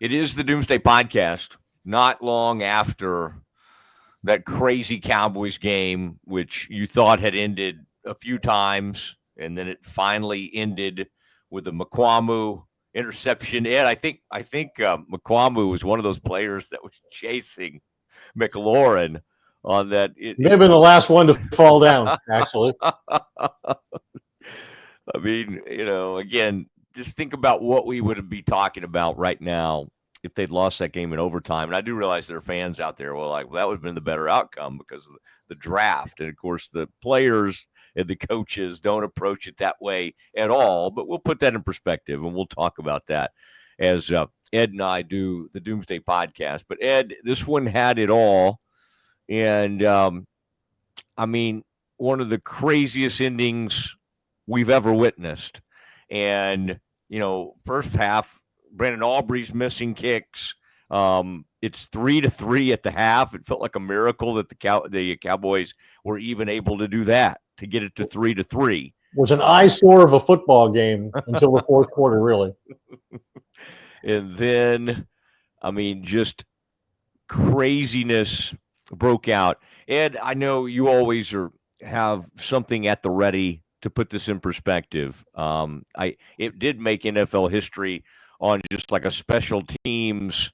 It is the Doomsday Podcast. Not long after that crazy Cowboys game, which you thought had ended a few times, and then it finally ended with a Mukwamu interception. And I think Mukwamu was one of those players that was chasing McLaurin on that. May have been the last one to fall down, actually. I mean, again, just think about what we would be talking about right now if they'd lost that game in overtime. And I do realize there are fans out there who are like, well, that would have been the better outcome because of the draft. And, of course, the players and the coaches don't approach it that way at all. But we'll put that in perspective, and we'll talk about that as Ed and I do the Doomsday Podcast. But, Ed, this one had it all. And, I mean, one of the craziest endings we've ever witnessed. And, first half, Brandon Aubrey's missing kicks. It's 3-3 at the half. It felt like a miracle that the Cowboys were even able to do that, to get it to 3-3. It was an eyesore of a football game until the fourth quarter, really. And then, I mean, just craziness broke out. Ed, I know you always have something at the ready to put this in perspective. It did make NFL history on just like a special teams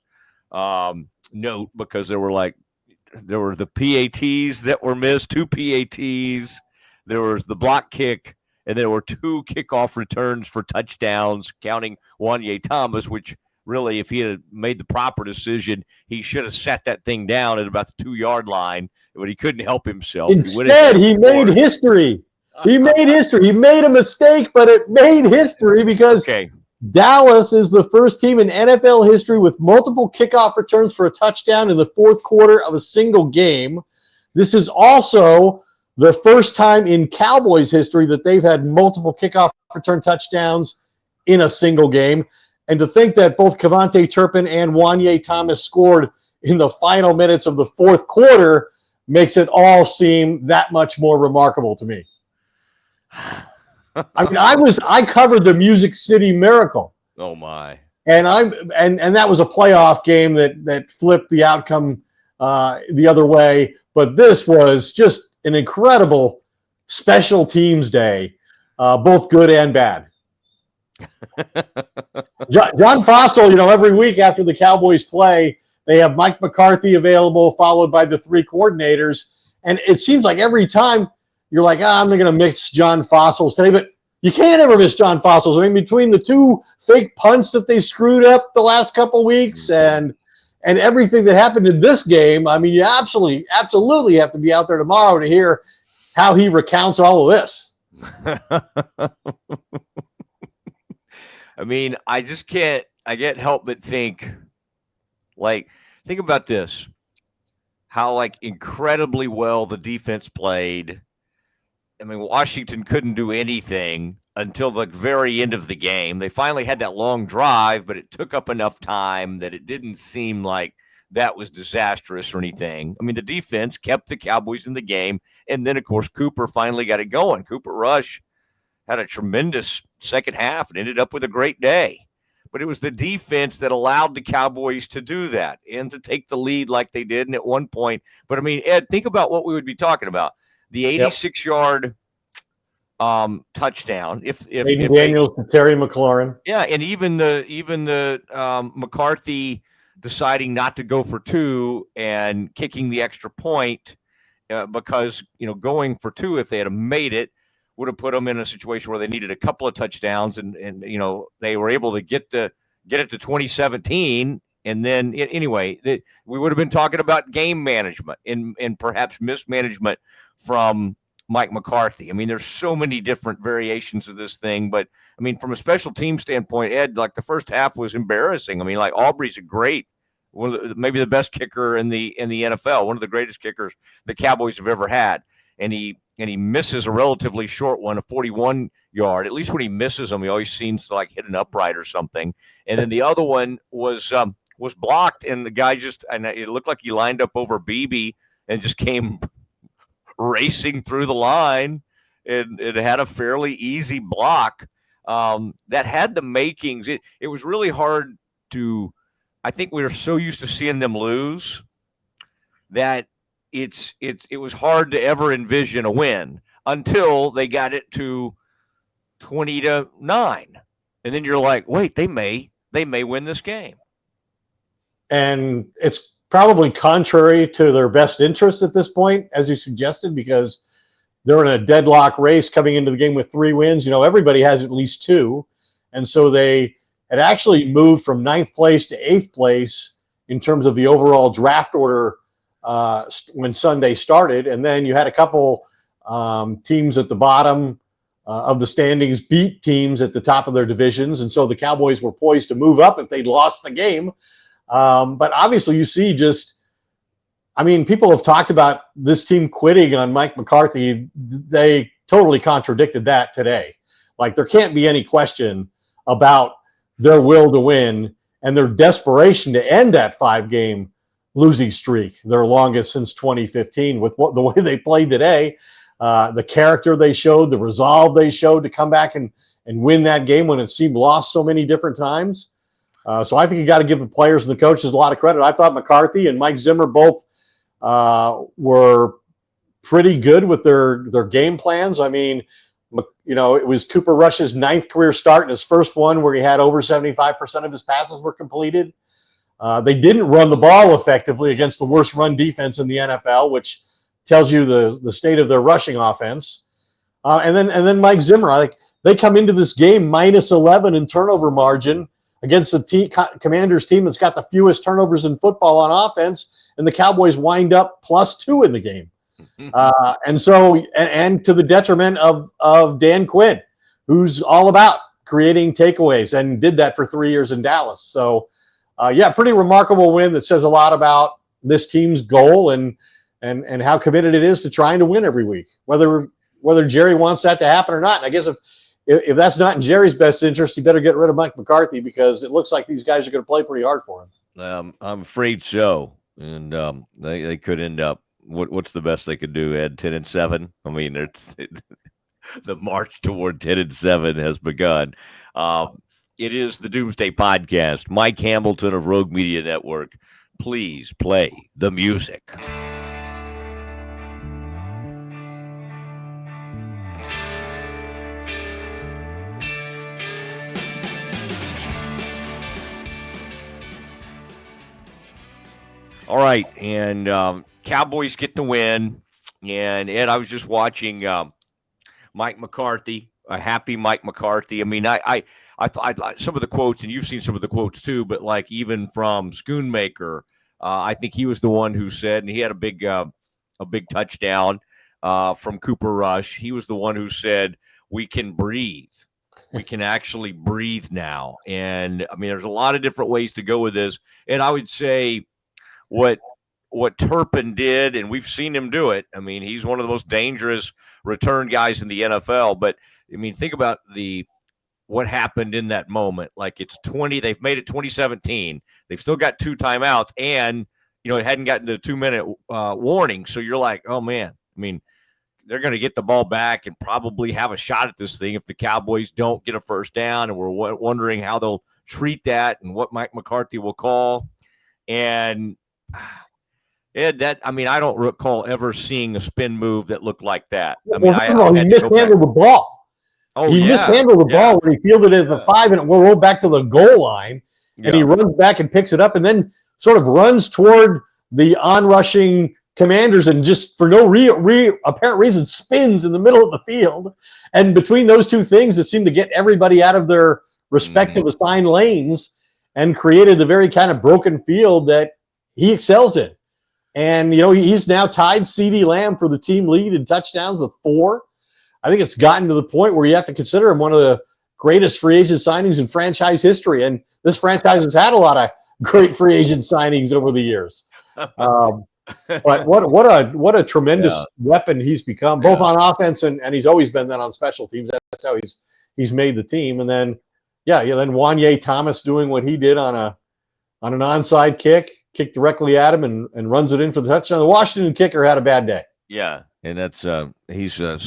note, because there were the PATs that were missed, 2 PATs. There was the block kick, and there were 2 kickoff returns for touchdowns, counting Wanye Thomas, which really, if he had made the proper decision, he should have set that thing down at about the 2-yard line, but he couldn't help himself. Instead, he made history. He made history. He made a mistake, but it made history because Dallas is the first team in NFL history with multiple kickoff returns for a touchdown in the fourth quarter of a single game. This is also the first time in Cowboys history that they've had multiple kickoff return touchdowns in a single game. And to think that both Kevontae Turpin and Wanye Thomas scored in the final minutes of the fourth quarter makes it all seem that much more remarkable to me. I mean, I covered the Music City Miracle. Oh my! And that was a playoff game that flipped the outcome the other way. But this was just an incredible special teams day, both good and bad. John Fossil, every week after the Cowboys play, they have Mike McCarthy available, followed by the 3 coordinators. And it seems like every time you're like, I'm not going to mix John Fossils today, but you can't ever miss John Fossils. I mean, between the 2 fake punts that they screwed up the last couple weeks and everything that happened in this game, I mean, you absolutely have to be out there tomorrow to hear how he recounts all of this. I mean, I can't help but think about this, how incredibly well the defense played. I mean, Washington couldn't do anything until the very end of the game. They finally had that long drive, but it took up enough time that it didn't seem like that was disastrous or anything. I mean, the defense kept the Cowboys in the game, and then, of course, Cooper finally got it going. Cooper Rush had a tremendous second half and ended up with a great day. But it was the defense that allowed the Cowboys to do that and to take the lead like they did. And at one point, but I mean, Ed, think about what we would be talking about. The 86-yard touchdown. If Daniels to Terry McLaurin. Yeah, and even the McCarthy deciding not to go for 2 and kicking the extra point because going for 2, if they had made it, would have put them in a situation where they needed a couple of touchdowns, and they were able to get it to 2017. And then anyway, we would have been talking about game management and perhaps mismanagement from Mike McCarthy. I mean, there's so many different variations of this thing, but I mean, from a special team standpoint, Ed, the first half was embarrassing. I mean, Aubrey's maybe the best kicker in the NFL, one of the greatest kickers the Cowboys have ever had, and he misses a relatively short one, a 41-yard. At least when he misses them, he always seems to hit an upright or something. And then the other one was blocked, and the guy and it looked like he lined up over Beebe and just came racing through the line, and it had a fairly easy block that had the makings. It was really hard to I think we were so used to seeing them lose that it was hard to ever envision a win until they got it to 20-9, and then you're like, wait, they may win this game. And it's probably contrary to their best interest at this point, as you suggested, because they're in a deadlock race coming into the game with 3 wins. You know, everybody has at least 2. And so they had actually moved from 9th place to 8th place in terms of the overall draft order when Sunday started. And then you had a couple teams at the bottom of the standings beat teams at the top of their divisions. And so the Cowboys were poised to move up if they'd lost the game. But obviously you see people have talked about this team quitting on Mike McCarthy. They totally contradicted that today. Like, there can't be any question about their will to win and their desperation to end that 5-game losing streak, their longest since 2015, with the way they played today, the character they showed, the resolve they showed to come back and win that game when it seemed lost so many different times. So I think you got to give the players and the coaches a lot of credit. I thought McCarthy and Mike Zimmer both were pretty good with their game plans. I mean, you know, it was Cooper Rush's 9th career start and his first one where he had over 75% of his passes were completed. They didn't run the ball effectively against the worst run defense in the NFL, which tells you the state of their rushing offense. And then Mike Zimmer, they come into this game minus 11 in turnover margin against the Commanders team that's got the fewest turnovers in football on offense, and the Cowboys wind up +2 in the game. And to the detriment of Dan Quinn, who's all about creating takeaways and did that for 3 years in Dallas. So, pretty remarkable win that says a lot about this team's goal and how committed it is to trying to win every week, whether Jerry wants that to happen or not. And I guess if that's not in Jerry's best interest, he better get rid of Mike McCarthy, because it looks like these guys are going to play pretty hard for him. I'm afraid so. And they could end up, what's the best they could do, Ed? 10-7? I mean, the march toward 10-7 has begun. It is the Doomsday Podcast. Mike Hamilton of Rogue Media Network. Please play the music. All right, and Cowboys get the win. And, Ed, I was just watching Mike McCarthy, a happy Mike McCarthy. I mean, I thought some of the quotes, and you've seen some of the quotes too, but like even from Schoonmaker, I think he was the one who said, and he had a big touchdown from Cooper Rush. He was the one who said, we can breathe. We can actually breathe now. And, I mean, there's a lot of different ways to go with this. And I would say what Turpin did, and we've seen him do it. I mean, he's one of the most dangerous return guys in the NFL. But, I mean, think about what happened in that moment. Like, it's 20, they've made it 2017. They've still got 2 timeouts, and, you know, it hadn't gotten the 2-minute warning. So you're like, oh, man. I mean, they're going to get the ball back and probably have a shot at this thing if the Cowboys don't get a first down, and we're wondering how they'll treat that and what Mike McCarthy will call. And Ed, I don't recall ever seeing a spin move that looked like that. I mean, he mishandled the ball. He mishandled the ball when he fielded it at the 5, and it rolled back to the goal line, and he runs back and picks it up, and then sort of runs toward the onrushing Commanders, and just for no apparent reason spins in the middle of the field. And between those two things, it seemed to get everybody out of their respective assigned lanes and created the very kind of broken field that he excels in. And, you know, he's now tied CeeDee Lamb for the team lead in touchdowns with 4. I think it's gotten to the point where you have to consider him one of the greatest free agent signings in franchise history. And this franchise has had a lot of great free agent signings over the years. But what a tremendous weapon he's become, both on offense and he's always been that on special teams. That's how he's made the team. And then, then Wanye Thomas doing what he did on an onside kicked directly at him and runs it in for the touchdown. The Washington kicker had a bad day. Yeah, and that's he's a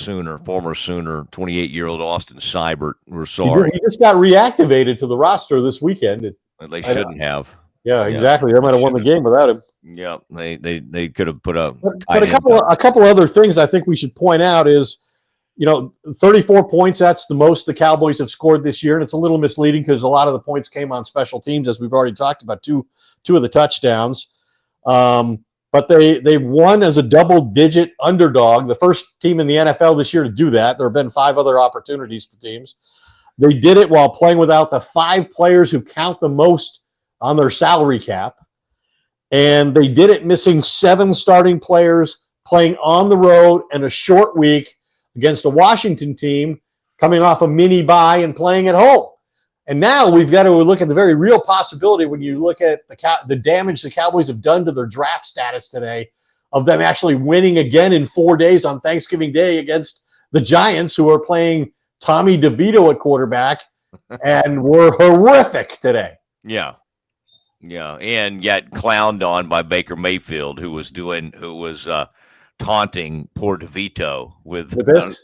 former Sooner, 28-year-old Austin Seibert. We're sorry. He just got reactivated to the roster this weekend. They shouldn't have. Yeah, exactly. They might have won the game without him. Yeah, they could have put a. But a couple other things I think we should point out is, 34 points. That's the most the Cowboys have scored this year, and it's a little misleading because a lot of the points came on special teams, as we've already talked about. Two of the touchdowns, but they've won as a double-digit underdog. The first team in the NFL this year to do that. There have been 5 other opportunities for teams. They did it while playing without the 5 players who count the most on their salary cap. And they did it missing 7 starting players, playing on the road in a short week against a Washington team coming off a mini bye and playing at home. And now we've got to look at the very real possibility when you look at the damage the Cowboys have done to their draft status today of them actually winning again in 4 days on Thanksgiving Day against the Giants, who are playing Tommy DeVito at quarterback and were horrific today. Yeah. Yeah, and yet clowned on by Baker Mayfield, who was taunting poor DeVito with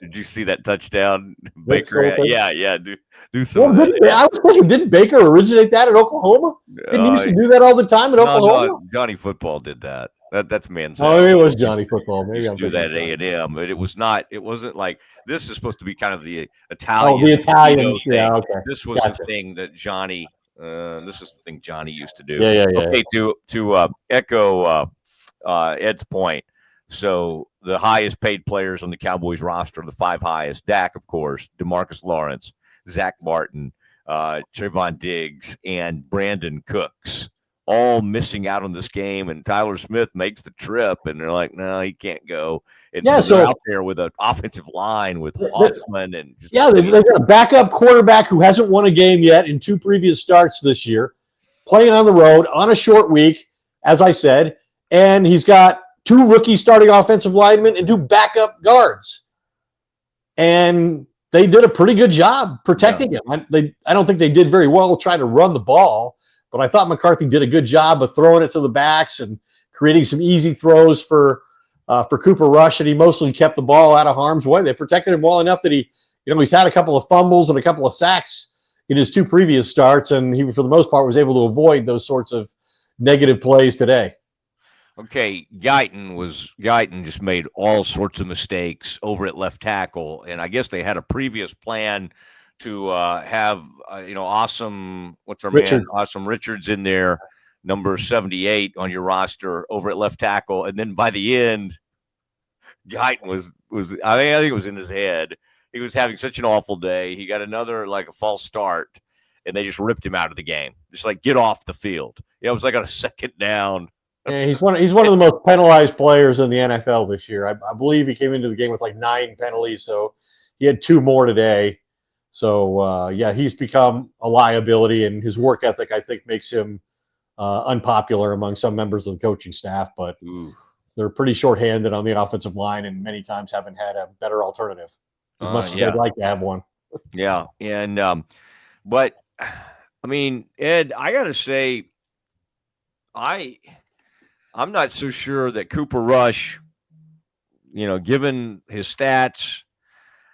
did you see that touchdown? Baker, do some. Well, I was thinking, didn't Baker originate that in Oklahoma? Didn't he used to do that all the time in Oklahoma? No, Johnny Football did that. That's man's. Oh, it was Johnny Football. Maybe I'm do that at A&M, but it was not. It wasn't like this is supposed to be kind of the Italian. Oh, the Italian thing. Yeah, okay. This was the thing that Johnny. This is the thing Johnny used to do. Yeah. Okay, to echo Ed's point. So the highest paid players on the Cowboys roster, the 5 highest: Dak, of course, DeMarcus Lawrence, Zach Martin, Trayvon Diggs, and Brandon Cooks, all missing out on this game. And Tyler Smith makes the trip, and they're like, no, he can't go. And so they're out there with an offensive line with Hoffman and they've got a backup quarterback who hasn't won a game yet in 2 previous starts this year, playing on the road on a short week, as I said, and he's got 2 rookie starting offensive linemen and 2 backup guards. And they did a pretty good job protecting him. I don't think they did very well trying to run the ball, but I thought McCarthy did a good job of throwing it to the backs and creating some easy throws for Cooper Rush, and he mostly kept the ball out of harm's way. They protected him well enough that he's had a couple of fumbles and a couple of sacks in his 2 previous starts, and he, for the most part, was able to avoid those sorts of negative plays today. Okay, Guyton just made all sorts of mistakes over at left tackle, and I guess they had a previous plan to have Awesome Richards in there, number 78 on your roster over at left tackle, and then by the end, Guyton was I think it was in his head. He was having such an awful day. He got another a false start, and they just ripped him out of the game. Just get off the field. It was on a second down. Yeah, he's one of the most penalized players in the NFL this year. I believe he came into the game with 9 penalties, so he had 2 more today. So he's become a liability, and his work ethic, I think, makes him unpopular among some members of the coaching staff. But they're pretty shorthanded on the offensive line, and many times haven't had a better alternative as much as they'd like to have one. Yeah, and but I mean, Ed, I got to say, I'm not so sure that Cooper Rush, given his stats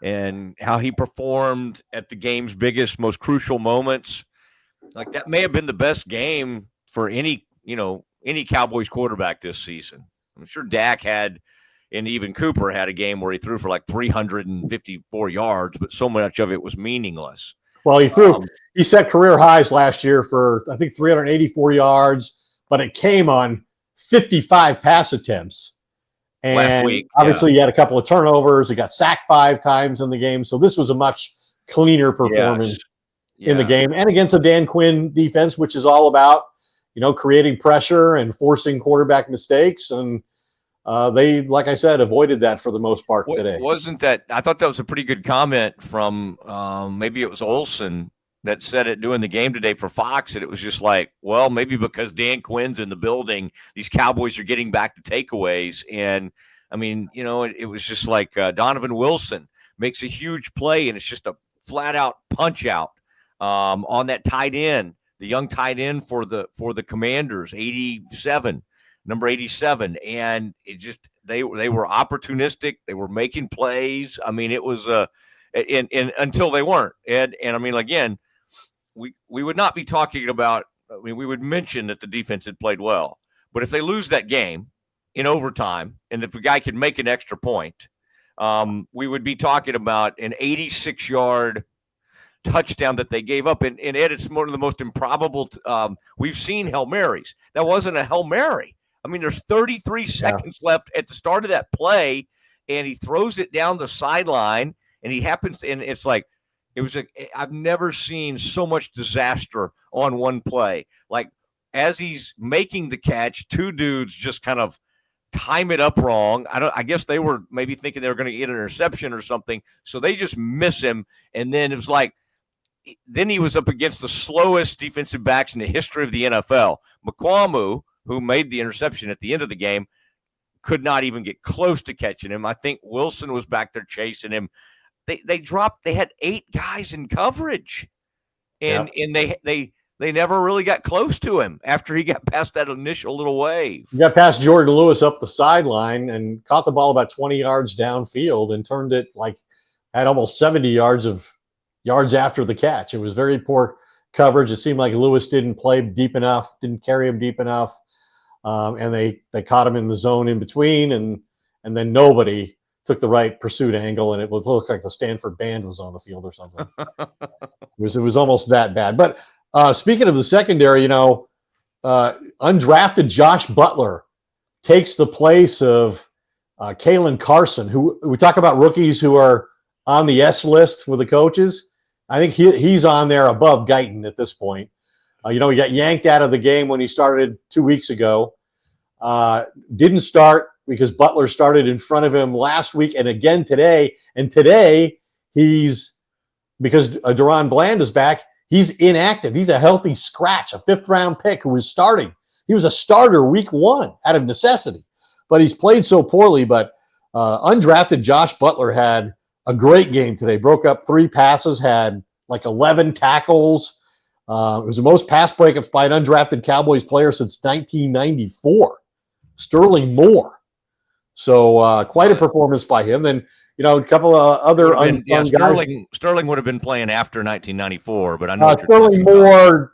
and how he performed at the game's biggest, most crucial moments, that may have been the best game for any Cowboys quarterback this season. I'm sure Dak had, and even Cooper had a game where he threw for 354 yards, but so much of it was meaningless. Well, he set career highs last year for, I think, 384 yards, but it came on 55 pass attempts. And last week, obviously, he had a couple of turnovers. He got sacked 5 times in the game. So this was a much cleaner performance in the game, and against a Dan Quinn defense, which is all about, creating pressure and forcing quarterback mistakes. And they, like I said, avoided that for the most part today. Wasn't that? I thought that was a pretty good comment from maybe it was Olsen that said it during the game today for Fox, and it was just maybe because Dan Quinn's in the building, these Cowboys are getting back to takeaways. And I mean, it was just Donovan Wilson makes a huge play, and it's just a flat out punch out on that tight end, the young tight end for the Commanders, number 87. And it just, they were opportunistic. They were making plays. I mean, it was until they weren't. And I mean, again, we would not be talking about mean, we would mention that the defense had played well, but if they lose that game in overtime, and if a guy could make an extra point, we would be talking about an 86-yard touchdown that they gave up. And Ed, it's one of the most improbable. We've seen Hail Marys. That wasn't a Hail Mary. I mean, there's 33 seconds left at the start of that play, and he throws it down the sideline, and he happens to, and it's like, I've never seen so much disaster on one play. Like, as he's making the catch, two dudes just kind of time it up wrong. I guess they were maybe thinking they were going to get an interception or something, so they just miss him. And then it was like, then he was up against the slowest defensive backs in the history of the NFL. McQuamu, who made the interception at the end of the game, could not even get close to catching him. I think Wilson was back there chasing him. They had 8 guys in coverage, and they never really got close to him after he got past that initial little wave. He got past Jordan Lewis up the sideline and caught the ball about 20 yards downfield and turned it had almost 70 yards after the catch. It was very poor coverage. It seemed like Lewis didn't play deep enough, didn't carry him deep enough, and they caught him in the zone in between, and then nobody took the right pursuit angle, and it would look like the Stanford band was on the field or something. It was almost that bad. But speaking of the secondary, undrafted Josh Butler takes the place of Kalen Carson, who we talk about rookies who are on the S list with the coaches. I think he's on there above Guyton at this point. He got yanked out of the game when he started 2 weeks ago. Didn't start because Butler started in front of him last week and again today. And today, because Deron Bland is back, he's inactive. He's a healthy scratch, a 5th-round pick who was starting. He was a starter week 1 out of necessity, but he's played so poorly. But undrafted Josh Butler had a great game today. Broke up 3 passes, had 11 tackles. It was the most pass breakups by an undrafted Cowboys player since 1994. Sterling Moore. So quite a performance by him. And a couple of other guys. Sterling would have been playing after 1994, but I know Sterling Moore.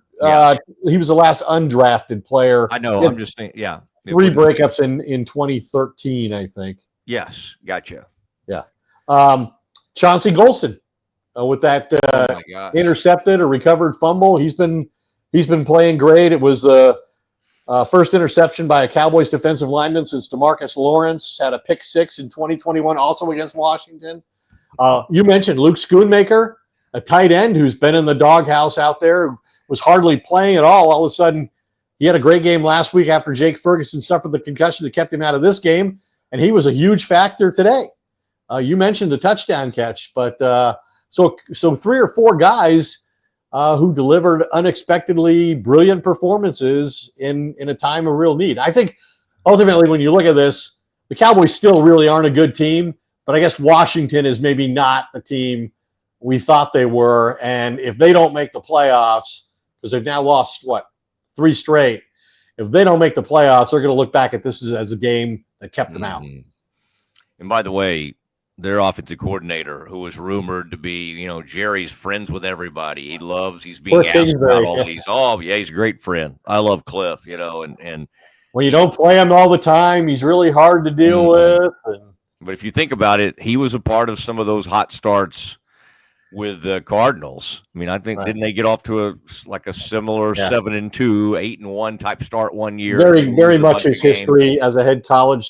He was the last undrafted player. I know. I'm just saying. Yeah, 3 breakups in 2013, I think. Yes, gotcha. Yeah. Chauncey Golston with that intercepted or recovered fumble. He's been playing great. It was first interception by a Cowboys defensive lineman since DeMarcus Lawrence had a pick 6 in 2021, also against Washington. You mentioned Luke Schoonmaker, a tight end who's been in the doghouse out there, was hardly playing at all. All of a sudden, he had a great game last week after Jake Ferguson suffered the concussion that kept him out of this game, and he was a huge factor today. You mentioned the touchdown catch, but so 3 or 4 guys who delivered unexpectedly brilliant performances in a time of real need. I think ultimately when you look at this, the Cowboys still really aren't a good team, but I guess Washington is maybe not the team we thought they were. And if they don't make the playoffs, because they've now lost, 3 straight, if they don't make the playoffs, they're going to look back at this as a game that kept them out. And by the way, their offensive coordinator, who was rumored to be, Jerry's friends with everybody. He's being asked about all these. Oh, yeah, he's a great friend. I love Cliff, and when you don't play him all the time, he's really hard to deal with. But if you think about it, he was a part of some of those hot starts with the Cardinals. I mean, I think didn't they get off to a similar 7-2, 8-1 type start one year? Very, very much his history as a head coach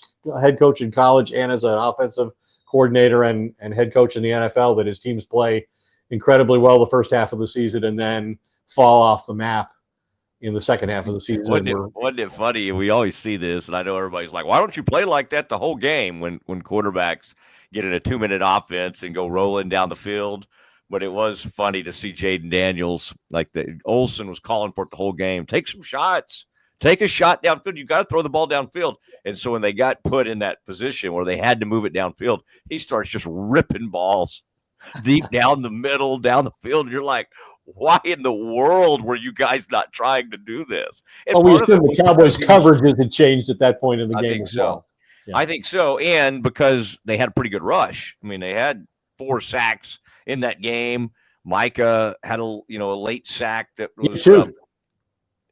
in college, and as an offensive coordinator and head coach in the NFL, that his teams play incredibly well the first half of the season and then fall off the map in the second half of the season. Wasn't it funny? We always see this, and I know everybody's like, why don't you play like that the whole game when quarterbacks get in a 2-minute offense and go rolling down the field? But it was funny to see Jaden Daniels, Olsen was calling for it the whole game. Take some shots. Take a shot downfield. You got to throw the ball downfield. And so when they got put in that position where they had to move it downfield, he starts just ripping balls deep down the middle, down the field. And you're like, why in the world were you guys not trying to do this? And we assume the Cowboys' coverage had changed at that point in the game as well. Yeah. I think so. And because they had a pretty good rush. I mean, they had 4 sacks in that game. Micah had a late sack that was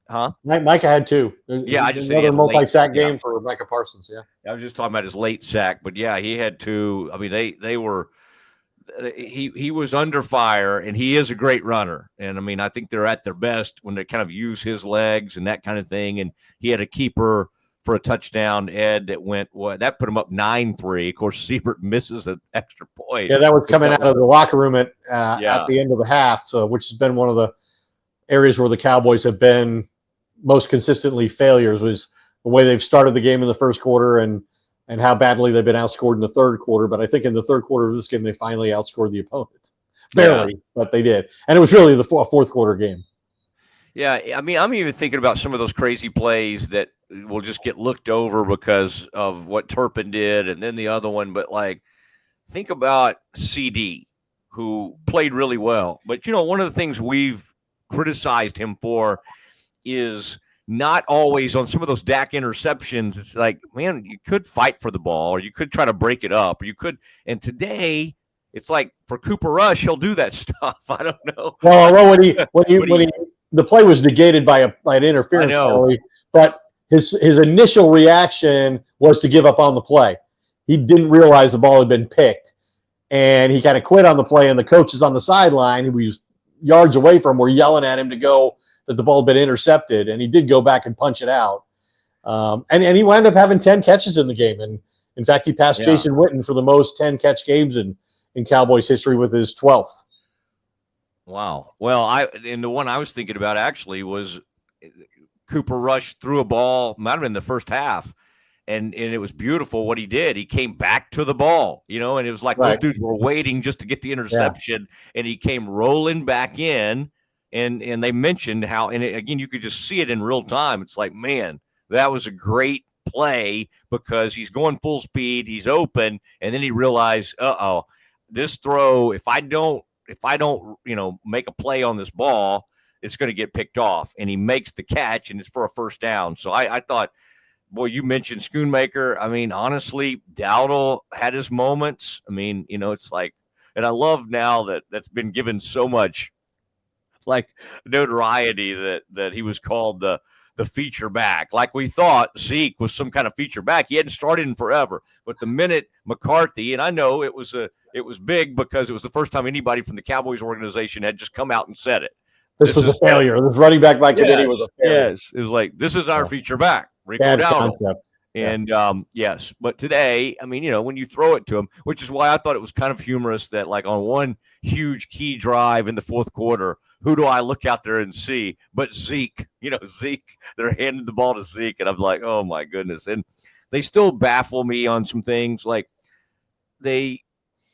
Huh? Micah had 2. Yeah, I just said he another had multi-sack game for Micah Parsons. Yeah, I was just talking about his late sack, but yeah, he had 2. I mean, they were. He was under fire, and he is a great runner. And I mean, I think they're at their best when they kind of use his legs and that kind of thing. And he had a keeper for a touchdown, Ed, that went that put him up 9-3. Of course, Siebert misses an extra point. Yeah, that was coming out of the locker room at the end of the half, so which has been one of the areas where the Cowboys have been most consistently failures, was the way they've started the game in the first quarter and how badly they've been outscored in the third quarter. But I think in the third quarter of this game, they finally outscored the opponent. Barely, but they did. And it was really the fourth quarter game. Yeah, I mean, I'm even thinking about some of those crazy plays that will just get looked over because of what Turpin did and then the other one. But, like, think about CD, who played really well. But, one of the things we've criticized him for is not always on some of those DAC interceptions. It's like, man, you could fight for the ball, or you could try to break it up, or you could. And today, it's like for Cooper Rush, he'll do that stuff. I don't know. Well, when the play was negated by an interference penalty, but his initial reaction was to give up on the play. He didn't realize the ball had been picked, and he kind of quit on the play. And the coaches on the sideline, who was yards away from him, were yelling at him to go, that the ball had been intercepted, and he did go back and punch it out. And he wound up having 10 catches in the game. And in fact, he passed Jason Witten for the most 10 catch games in Cowboys history with his 12th. Wow. Well, the one I was thinking about actually was Cooper Rush threw a ball, might have been the first half, and it was beautiful what he did. He came back to the ball, and it was like those dudes were waiting just to get the interception, and he came rolling back in. And they mentioned how, and again, you could just see it in real time. It's like, man, that was a great play because he's going full speed, he's open, and then he realized, this throw, if I don't, make a play on this ball, it's going to get picked off. And he makes the catch, and it's for a first down. So I thought, boy, you mentioned Schoonmaker. I mean, honestly, Dowdle had his moments. I mean, it's like, and I love now that's been given so much like notoriety that he was called the feature back. Like we thought Zeke was some kind of feature back. He hadn't started in forever. But the minute McCarthy, and I know it was big because it was the first time anybody from the Cowboys organization had just come out and said it. This was a failure. This running back by committee was a failure. Yes. It was like, this is our feature back. Rico Dowdle. And yes, but today, I mean, when you throw it to him, which is why I thought it was kind of humorous that like on one huge key drive in the fourth quarter, who do I look out there and see but Zeke? Zeke, they're handing the ball to Zeke, and I'm like, oh my goodness. And they still baffle me on some things. Like they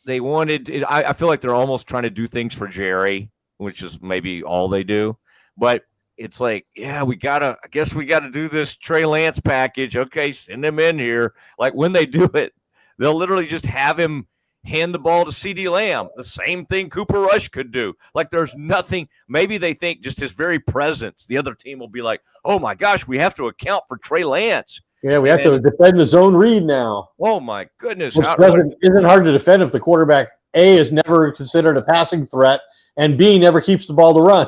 wanted, I feel like they're almost trying to do things for Jerry, which is maybe all they do. But it's like, yeah, I guess we gotta do this Trey Lance package. Okay, send him in here. Like when they do it, they'll literally just have him hand the ball to CeeDee Lamb. The same thing Cooper Rush could do. Like there's nothing. Maybe they think just his very presence, the other team will be like, oh my gosh, we have to account for Trey Lance. Yeah, we have to defend the zone read now. Oh my goodness. Which isn't hard to defend if the quarterback, A, is never considered a passing threat, and B, never keeps the ball to run.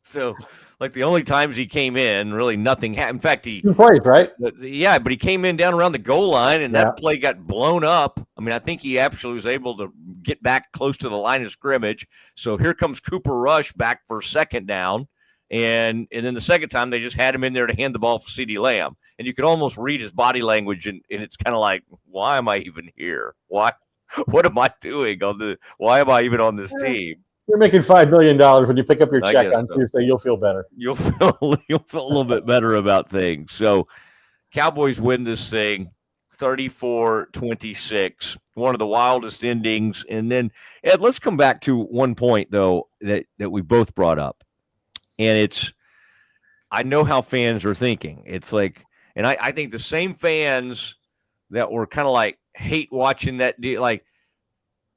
So, like the only times he came in, really nothing happened. In fact, he played, right? Yeah, but he came in down around the goal line, and that play got blown up. I mean, I think he actually was able to get back close to the line of scrimmage. So here comes Cooper Rush back for second down, and then the second time they just had him in there to hand the ball for CeeDee Lamb, and you could almost read his body language, and it's kind of like, why am I even here? What am I doing why am I even on this team? You're making $5 million when you pick up your check on Tuesday. You'll feel better. You'll feel a little bit better about things. So, Cowboys win this thing 34-26. One of the wildest endings. And then, Ed, let's come back to one point though that we both brought up, and I know how fans are thinking. It's like, and I think the same fans that were kind of like hate watching that deal, like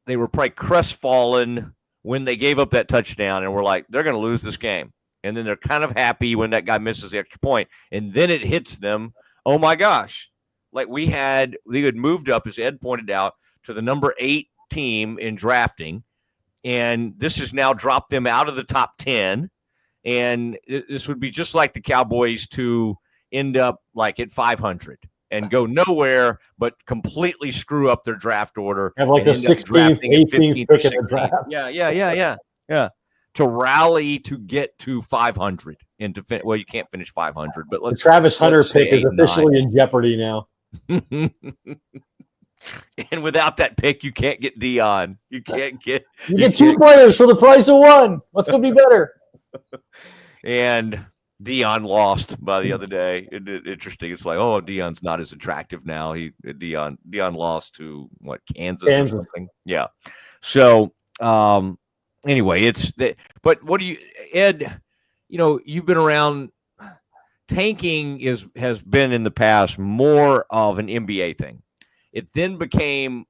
they were probably crestfallen when they gave up that touchdown and we're like, they're going to lose this game. And then they're kind of happy when that guy misses the extra point. And then it hits them. Oh my gosh. Like they had moved up, as Ed pointed out, to the number 8 team in drafting. And this has now dropped them out of the top 10. And this would be just like the Cowboys to end up like at 500 and go nowhere, but completely screw up their draft order. Have like the 16th, 18th pick in the draft. Yeah. To rally to get to 500 and to well, you can't finish 500, but the Travis Hunter pick is officially in jeopardy now. And without that pick, you can't get Dion. You get 2 players for the price of 1. What's going to be better? And Dion lost by the other day. Interesting. It's like, oh, Dion's not as attractive now. Dion lost to what, Kansas or something. Yeah. So anyway, but what do you, Ed? You've been around. Tanking has been in the past more of an NBA thing. It then became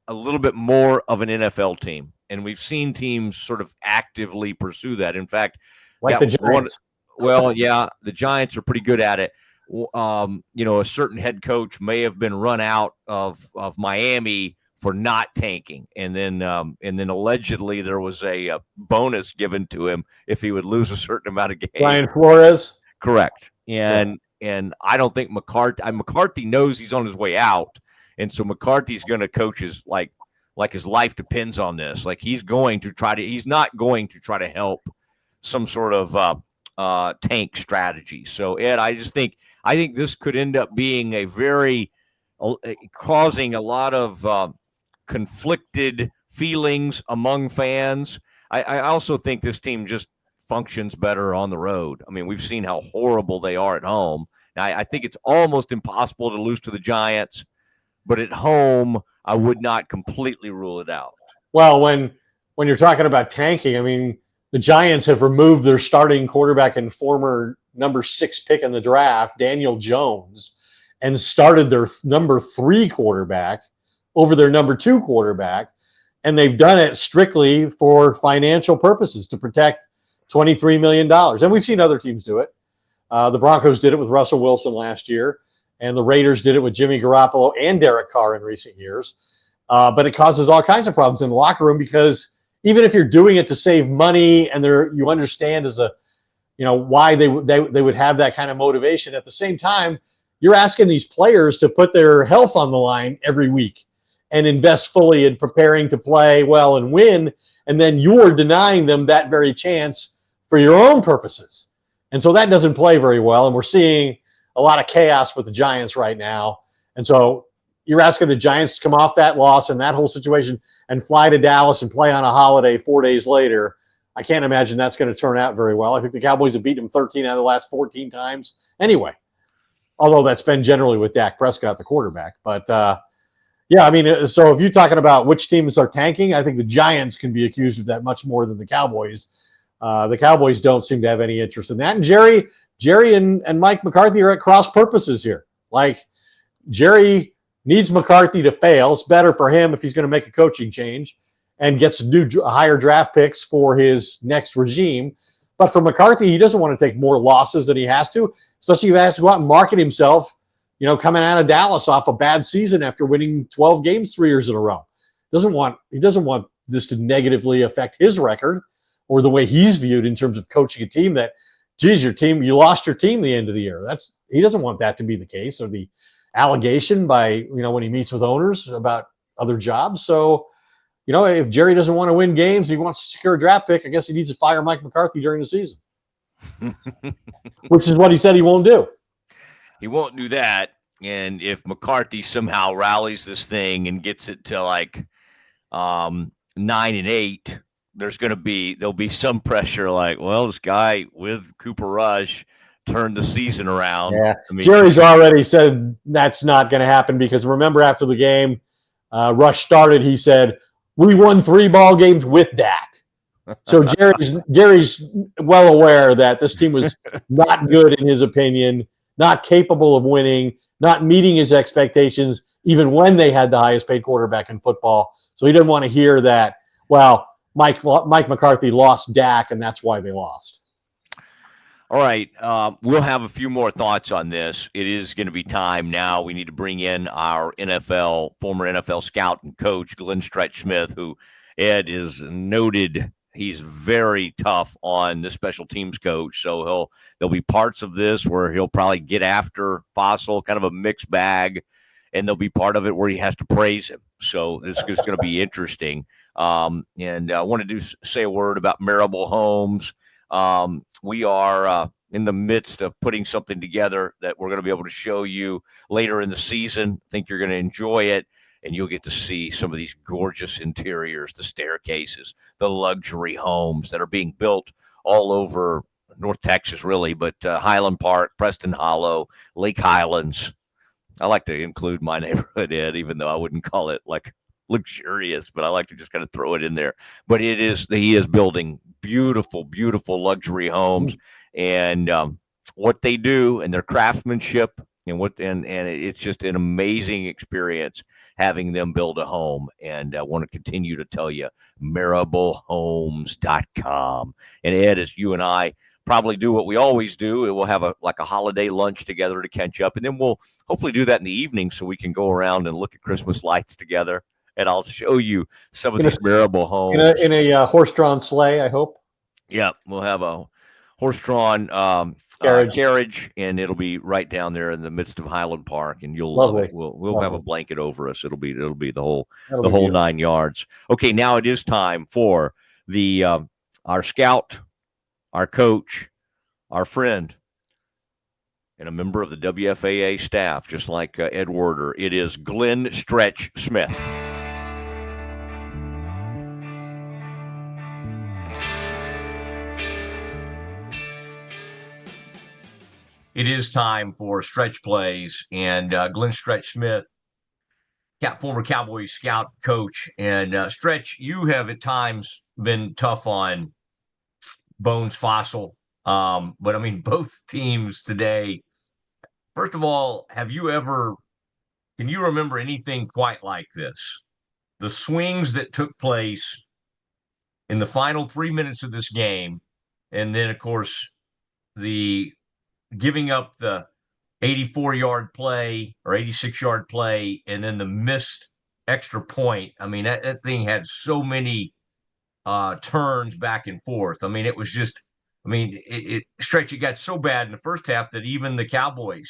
a little bit more of an NFL team, and we've seen teams sort of actively pursue that. In fact, like the Giants. The Giants are pretty good at it. A certain head coach may have been run out of Miami for not tanking, and then allegedly there was a bonus given to him if he would lose a certain amount of games. Brian Flores, correct, and I don't think McCarthy knows he's on his way out, and so McCarthy's going to coach his like his life depends on this. Like he's not going to try to help some sort of tank strategy. So Ed, I think this could end up being causing a lot of conflicted feelings among fans. I also think this team just functions better on the road. I mean, we've seen how horrible they are at home. Now, I think it's almost impossible to lose to the Giants, but at home, I would not completely rule it out. Well, when you're talking about tanking, I mean, the Giants have removed their starting quarterback and former number 6 pick in the draft, Daniel Jones, and started their number 3 quarterback over their number 2 quarterback. And they've done it strictly for financial purposes to protect $23 million. And we've seen other teams do it. The Broncos did it with Russell Wilson last year, and the Raiders did it with Jimmy Garoppolo and Derek Carr in recent years. But it causes all kinds of problems in the locker room because even if you're doing it to save money and you understand why they would have that kind of motivation, at the same time, you're asking these players to put their health on the line every week and invest fully in preparing to play well and win. And then you're denying them that very chance for your own purposes. And so that doesn't play very well. And we're seeing a lot of chaos with the Giants right now. And so you're asking the Giants to come off that loss and that whole situation and fly to Dallas and play on a holiday 4 days later. I can't imagine that's going to turn out very well. I think the Cowboys have beaten them 13 out of the last 14 times anyway, although that's been generally with Dak Prescott, the quarterback. But, yeah, I mean, so if you're talking about which teams are tanking, I think the Giants can be accused of that much more than the Cowboys. The Cowboys don't seem to have any interest in that. And Jerry and Mike McCarthy are at cross purposes here. Like, Jerry needs McCarthy to fail. It's better for him if he's going to make a coaching change and gets higher draft picks for his next regime. But for McCarthy, he doesn't want to take more losses than he has to, especially if he has to go out and market himself, coming out of Dallas off a bad season after winning 12 games 3 years in a row. He doesn't want this to negatively affect his record or the way he's viewed in terms of coaching a team that, geez, you lost your team the end of the year. He doesn't want that to be the case, or the allegation by, when he meets with owners about other jobs. So, if Jerry doesn't want to win games, he wants to secure a draft pick, I guess he needs to fire Mike McCarthy during the season, which is what he said he won't do. He won't do that. And if McCarthy somehow rallies this thing and gets it to like 9-8, there'll be some pressure like, well, this guy with Cooper Rush turned the season around. Yeah. Jerry's already said that's not going to happen because remember after the game, Rush started, he said, we won 3 ball games with Dak. So Jerry's well aware that this team was not good in his opinion, not capable of winning, not meeting his expectations, even when they had the highest paid quarterback in football. So he didn't want to hear that, well, Mike McCarthy lost Dak, and that's why they lost. All right. We'll have a few more thoughts on this. It is going to be time now. We need to bring in our former NFL scout and coach, Glenn Stretch Smith, who, Ed, is noted. he's very tough on the special teams coach. So there'll be parts of this where he'll probably get after Fossil, kind of a mixed bag, and there'll be part of it where he has to praise him. So this is going to be interesting. And I wanted to say a word about Marable Homes. We are in the midst of putting something together that we're going to be able to show you later in the season. I think you're going to enjoy it, and you'll get to see some of these gorgeous interiors, the staircases, the luxury homes that are being built all over North Texas, really, but Highland Park, Preston Hollow, Lake Highlands. I like to include my neighborhood, Ed, even though I wouldn't call it like luxurious, but I like to just kind of throw it in there. But he is building beautiful, beautiful luxury homes, and what they do and their craftsmanship and it's just an amazing experience having them build a home. And I want to continue to tell you, marablehomes.com. And Ed, as you and I probably do what we always do, we'll have a holiday lunch together to catch up, and then we'll hopefully do that in the evening so we can go around and look at Christmas lights together. And I'll show you some of these Marable homes in a horse-drawn sleigh, I hope. Yeah, we'll have a horse-drawn carriage, and it'll be right down there in the midst of Highland Park, and you'll love it. We'll have a blanket over us. It'll be the whole 9 yards. Okay, now it is time for the our scout, our coach, our friend, and a member of the WFAA staff, just like Ed Werder. It is Glenn Stretch Smith. It is time for Stretch Plays, and Glenn Stretch Smith, former Cowboys scout coach. And Stretch, you have at times been tough on Bones Fossil, but I mean, both teams today. First of all, can you remember anything quite like this? The swings that took place in the final 3 minutes of this game, and then, of course, the giving up the 84-yard play or 86-yard play, and then the missed extra point. I mean, that thing had so many turns back and forth. I mean, it was just, Stretch, it got so bad in the first half that even the Cowboys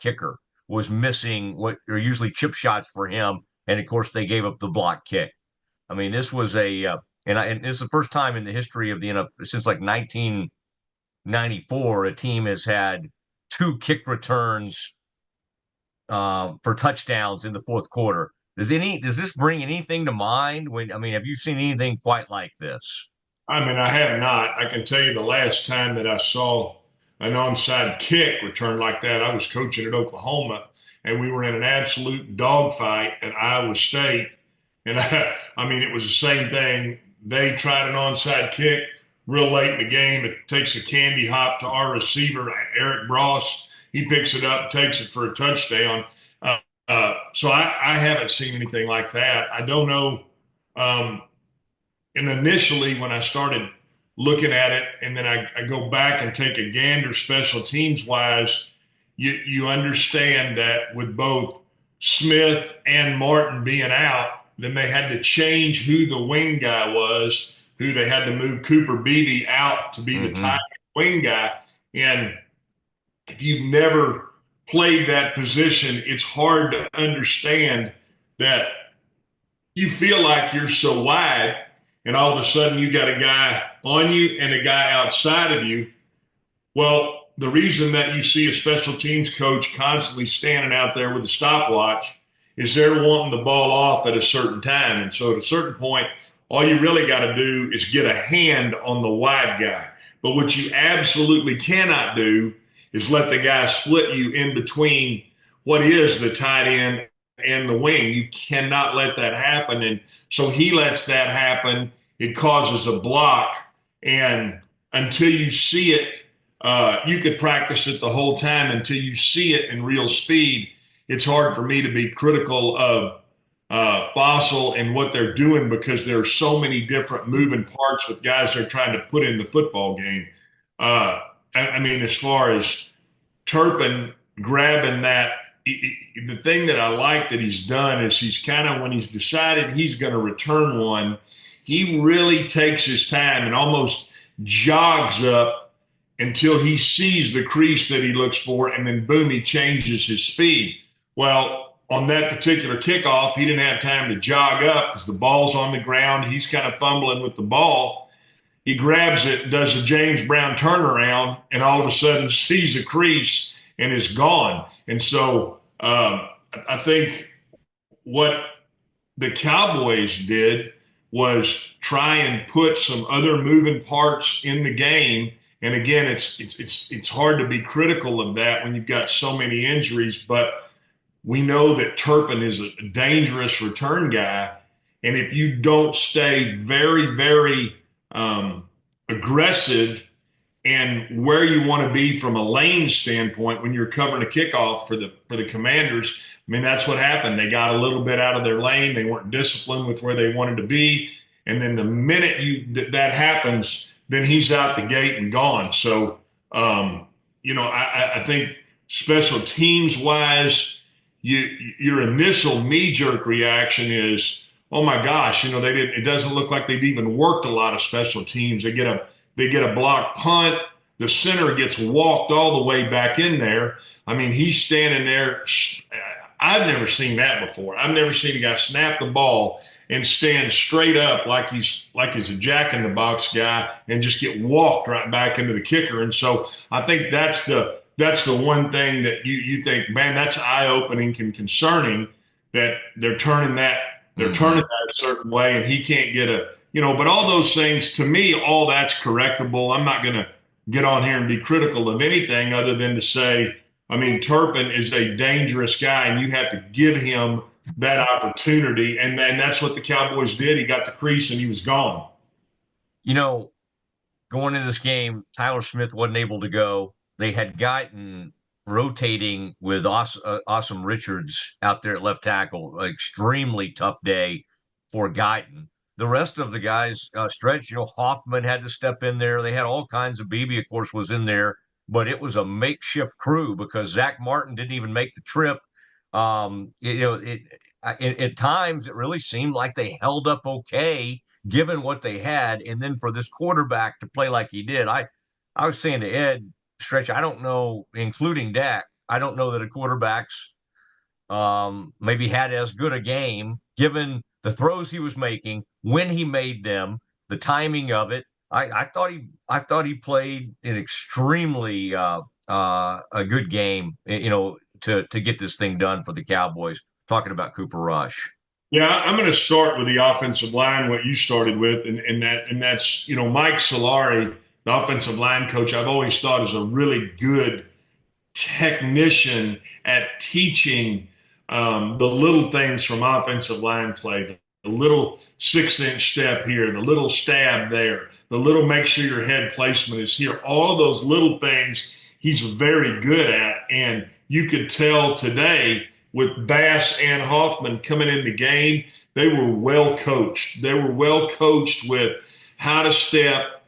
kicker was missing what are usually chip shots for him. And, of course, they gave up the block kick. I mean, this was and this is the first time in the history of the NFL since like 1994, a team has had 2 kick returns for touchdowns in the fourth quarter. Does this bring anything to mind? Have you seen anything quite like this? I mean, I have not. I can tell you the last time that I saw an onside kick return like that, I was coaching at Oklahoma, and we were in an absolute dogfight at Iowa State. And it was the same thing. They tried an onside kick real late in the game. It takes a candy hop to our receiver, Eric Bross. He picks it up, takes it for a touchdown. So I haven't seen anything like that. I don't know. And initially, when I started looking at it, and then I go back and take a gander special teams wise, you understand that with both Smith and Martin being out, then they had to change who the wing guy was, who they had to move Cooper Beatty out to be the tight wing guy. And if you've never played that position, it's hard to understand that you feel like you're so wide, and all of a sudden you got a guy on you and a guy outside of you. Well, the reason that you see a special teams coach constantly standing out there with a stopwatch is they're wanting the ball off at a certain time. And so at a certain point, all you really got to do is get a hand on the wide guy. But what you absolutely cannot do is let the guy split you in between what is the tight end and the wing. You cannot let that happen. And so he lets that happen. It causes a block. And until you see it, you could practice it the whole time. Until you see it in real speed, it's hard for me to be critical of Fossil and what they're doing, because there are so many different moving parts with guys they're trying to put in the football game. As far as Turpin grabbing that, the thing that I like that he's done is he's kind of, when he's decided he's going to return one, he really takes his time and almost jogs up until he sees the crease that he looks for, and then boom, he changes his speed. Well, on that particular kickoff, he didn't have time to jog up because the ball's on the ground. He's kind of fumbling with the ball. He grabs it, does a James Brown turnaround, and all of a sudden sees a crease and is gone. And so I think what the Cowboys did was try and put some other moving parts in the game. And again, it's hard to be critical of that when you've got so many injuries, but we know that Turpin is a dangerous return guy. And if you don't stay very, very aggressive and where you want to be from a lane standpoint when you're covering a kickoff for the Commanders, I mean, that's what happened. They got a little bit out of their lane. They weren't disciplined with where they wanted to be. And then the minute that happens, then he's out the gate and gone. So, I think special teams wise, your initial knee-jerk reaction is, oh my gosh, it doesn't look like they've even worked a lot of special teams. They get a blocked punt. The center gets walked all the way back in there. I mean, he's standing there. I've never seen that before. I've never seen a guy snap the ball and stand straight up like he's a jack-in-the-box guy and just get walked right back into the kicker. And so I think that's the one thing that you think, man, that's eye-opening and concerning, that they're turning that a certain way and he can't get but all those things, to me, all that's correctable. I'm not going to get on here and be critical of anything other than to say, I mean, Turpin is a dangerous guy and you have to give him that opportunity. And that's what the Cowboys did. He got the crease and he was gone. Going into this game, Tyler Smith wasn't able to go. They had gotten rotating with Awesome Richards out there at left tackle. Extremely tough day for Guyton. The rest of the guys, Stretch, Hoffman had to step in there. They had all kinds of, Beebe, of course, was in there, but it was a makeshift crew because Zach Martin didn't even make the trip. At times it really seemed like they held up okay given what they had. And then for this quarterback to play like he did, I was saying to Ed, Stretch, I don't know, including Dak, I don't know that a quarterback's maybe had as good a game given the throws he was making, when he made them, the timing of it. I thought he played an extremely a good game, to get this thing done for the Cowboys. Talking about Cooper Rush. Yeah, I'm going to start with the offensive line, what you started with, and that's Mike Solari, the offensive line coach. I've always thought is a really good technician at teaching the little things from offensive line play, the little 6-inch step here, the little stab there, the little make sure your head placement is here. All of those little things he's very good at. And you could tell today with Bass and Hoffman coming in the game, they were well coached. They were well coached with how to step,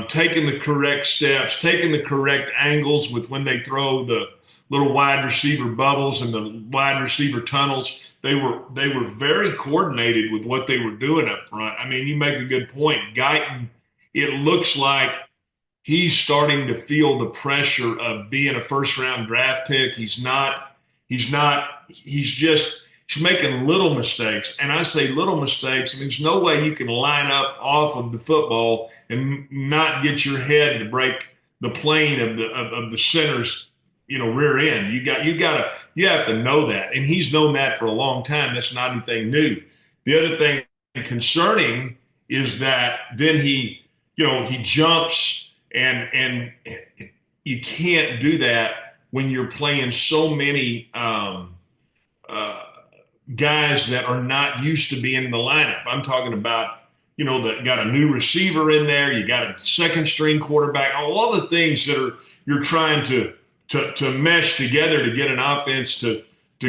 taking the correct steps, taking the correct angles with when they throw the little wide receiver bubbles and the wide receiver tunnels. They were very coordinated with what they were doing up front. I mean, you make a good point. Guyton, it looks like he's starting to feel the pressure of being a first-round draft pick. He's making little mistakes. And I say little mistakes. I mean, there's no way you can line up off of the football and not get your head to break the plane of the center's rear end. You have to know that. And he's known that for a long time. That's not anything new. The other thing concerning is that then he jumps and you can't do that when you're playing so many guys that are not used to being in the lineup. I'm talking about, that got a new receiver in there. You got a second string quarterback, all the things that you're trying to mesh together to get an offense to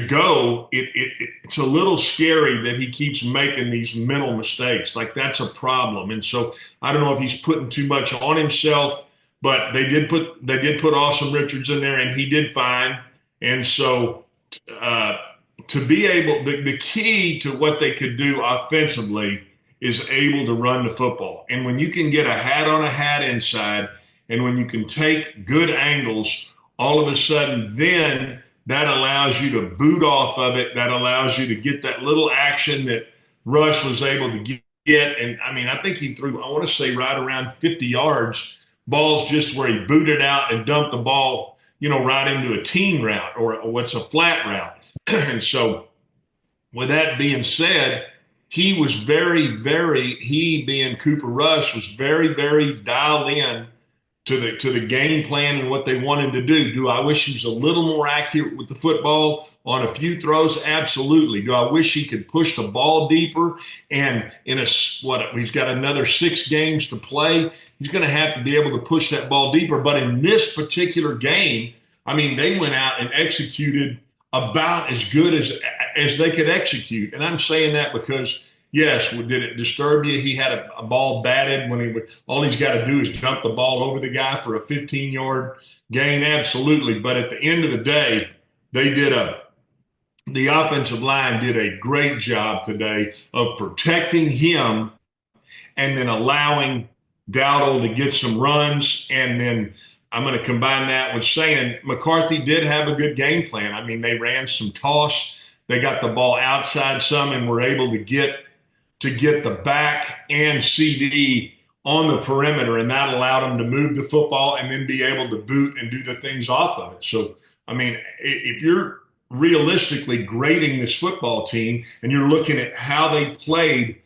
go. It's a little scary that he keeps making these mental mistakes. Like, that's a problem. And so I don't know if he's putting too much on himself, but they did put Awesome Richards in there and he did fine. And so to be able, the key to what they could do offensively is able to run the football. And when you can get a hat on a hat inside, and when you can take good angles, all of a sudden then that allows you to boot off of it. That allows you to get that little action that Rush was able to get. And I mean, I think he threw, I want to say right around 50 yards, balls just where he booted out and dumped the ball, right into a team route or what's a flat route. And so with that being said, he was he being Cooper Rush was very, very dialed in to the game plan and what they wanted to do. Do I wish he was a little more accurate with the football on a few throws? Absolutely. Do I wish he could push the ball deeper? And he's got another 6 games to play. He's going to have to be able to push that ball deeper. But in this particular game, I mean, they went out and executed about as good as they could execute. And I'm saying that because, yes, did it disturb you? He had a ball batted when all he's got to do is dump the ball over the guy for a 15-yard gain. Absolutely. But at the end of the day, the offensive line did a great job today of protecting him and then allowing Dowdle to get some runs. And then I'm going to combine that with saying McCarthy did have a good game plan. I mean, they ran some toss. They got the ball outside some and were able to get the back and CD on the perimeter, and that allowed them to move the football and then be able to boot and do the things off of it. So, I mean, if you're realistically grading this football team and you're looking at how they played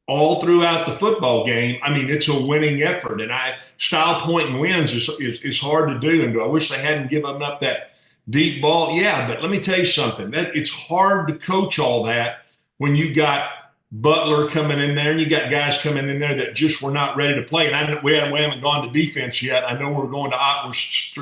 all throughout the football game, I mean, it's a winning effort. And style point and wins is hard to do. And do I wish they hadn't given up that deep ball? Yeah, but let me tell you something. It's hard to coach all that when you got Butler coming in there and you got guys coming in there that just were not ready to play. And we haven't gone to defense yet. I know we're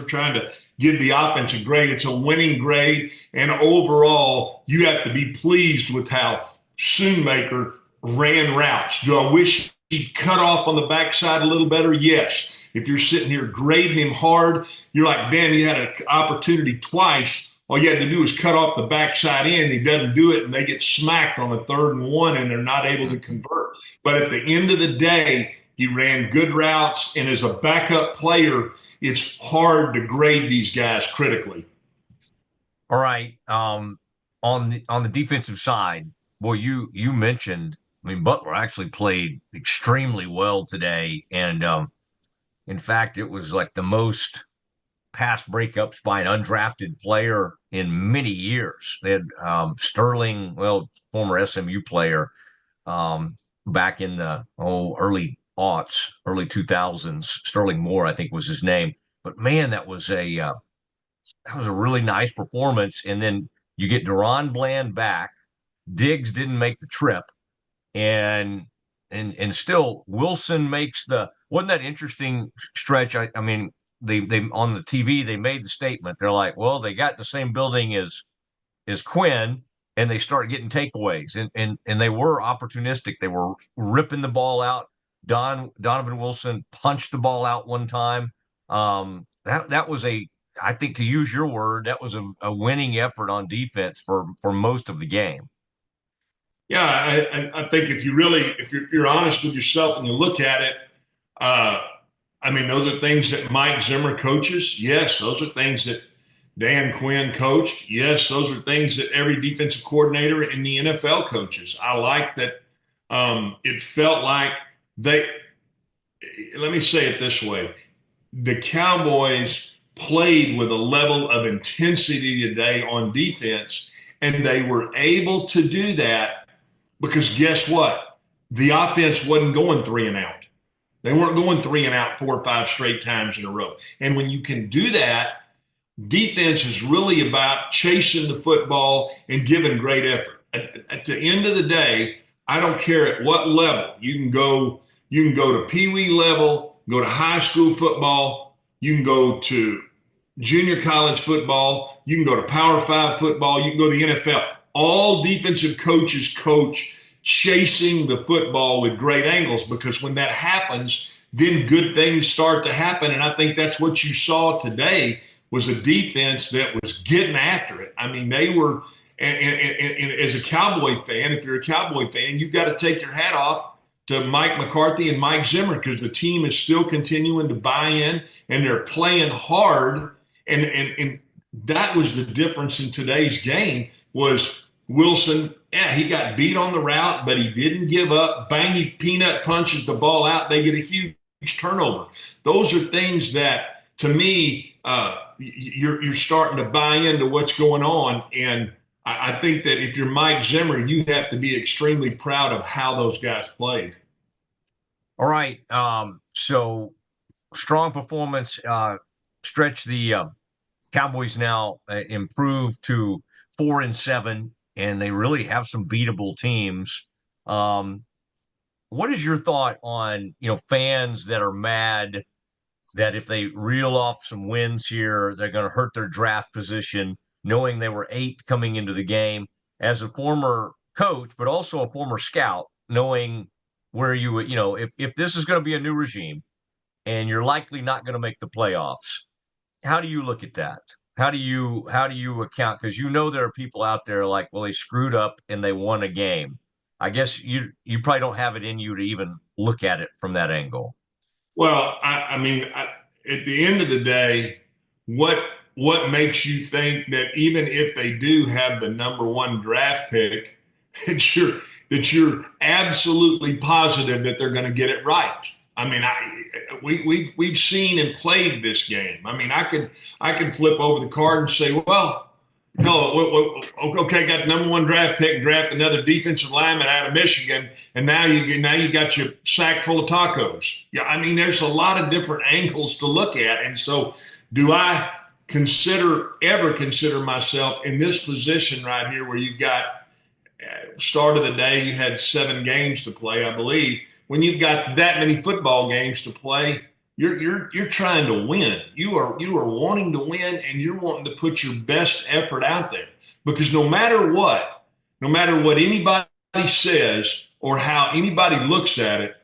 trying to give the offense a grade. It's a winning grade. And overall, you have to be pleased with how Schoonmaker ran routes. Do I wish he'd cut off on the backside a little better? Yes. If you're sitting here grading him hard, you're like, damn, you had an opportunity twice. All you had to do is cut off the backside end. He doesn't do it, and they get smacked on a 3rd and 1, and they're not able to convert. But at the end of the day, he ran good routes, and as a backup player, it's hard to grade these guys critically. All right. On the defensive side, boy, you mentioned, I mean, Butler actually played extremely well today, and in fact, it was like the most pass breakups by an undrafted player in many years. They had Sterling, former SMU player, back in the early aughts, early 2000s. Sterling Moore, I think, was his name. But man, that was a really nice performance. And then you get Deron Bland back. Diggs didn't make the trip, and still Wilson makes wasn't that interesting stretch? I mean, they on the TV they made the statement. They're like, well, they got the same building as Quinn, and they start getting takeaways, and they were opportunistic. They were ripping the ball out. Donovan Wilson punched the ball out one time. That was I think, to use your word, that was a winning effort on defense for most of the game. Yeah, I think if you're honest with yourself and you look at it, I mean, those are things that Mike Zimmer coaches. Yes, those are things that Dan Quinn coached. Yes, those are things that every defensive coordinator in the NFL coaches. I like that. It felt like let me say it this way. The Cowboys played with a level of intensity today on defense, and they were able to do that because guess what? The offense wasn't going 3 and out. They weren't going 3 and out 4 or 5 straight times in a row. And when you can do that, defense is really about chasing the football and giving great effort. At the end of the day, I don't care at what level. You can go to Pee-wee level, go to high school football, you can go to junior college football, you can go to Power 5 football, you can go to the NFL. All defensive coaches coach chasing the football with great angles, because when that happens, then good things start to happen. And I think that's what you saw today was a defense that was getting after it. I mean, they were, And as a Cowboy fan, if you're a Cowboy fan, you've got to take your hat off to Mike McCarthy and Mike Zimmer, because the team is still continuing to buy in and they're playing hard. And that was the difference in today's game was Wilson. Yeah, he got beat on the route, but he didn't give up. Bang, he peanut punches the ball out. They get a huge turnover. Those are things that, to me, you're starting to buy into what's going on. And I think that if you're Mike Zimmer, you have to be extremely proud of how those guys played. All right. So strong performance. Stretch, the Cowboys now improved to 4-7, and they really have some beatable teams. What is your thought on, fans that are mad that if they reel off some wins here, they're going to hurt their draft position, knowing they were 8th coming into the game? As a former coach, but also a former scout, knowing where if this is going to be a new regime and you're likely not going to make the playoffs, how do you look at that? How do you account? Because there are people out there like, well, they screwed up and they won a game. I guess you probably don't have it in you to even look at it from that angle. Well, I mean, at the end of the day, what makes you think that even if they do have the number 1 draft pick, that you're absolutely positive that they're going to get it right? I mean, we've seen and played this game. I mean, I could flip over the card and say, well, no, okay, got the number 1 draft pick and draft another defensive lineman out of Michigan, and now you got your sack full of tacos. Yeah, I mean, there's a lot of different angles to look at, and so do I ever consider myself in this position right here where you've got start of the day, you had 7 games to play, I believe. When you've got that many football games to play, you're trying to win. You are wanting to win, and you're wanting to put your best effort out there, because no matter what anybody says or how anybody looks at it,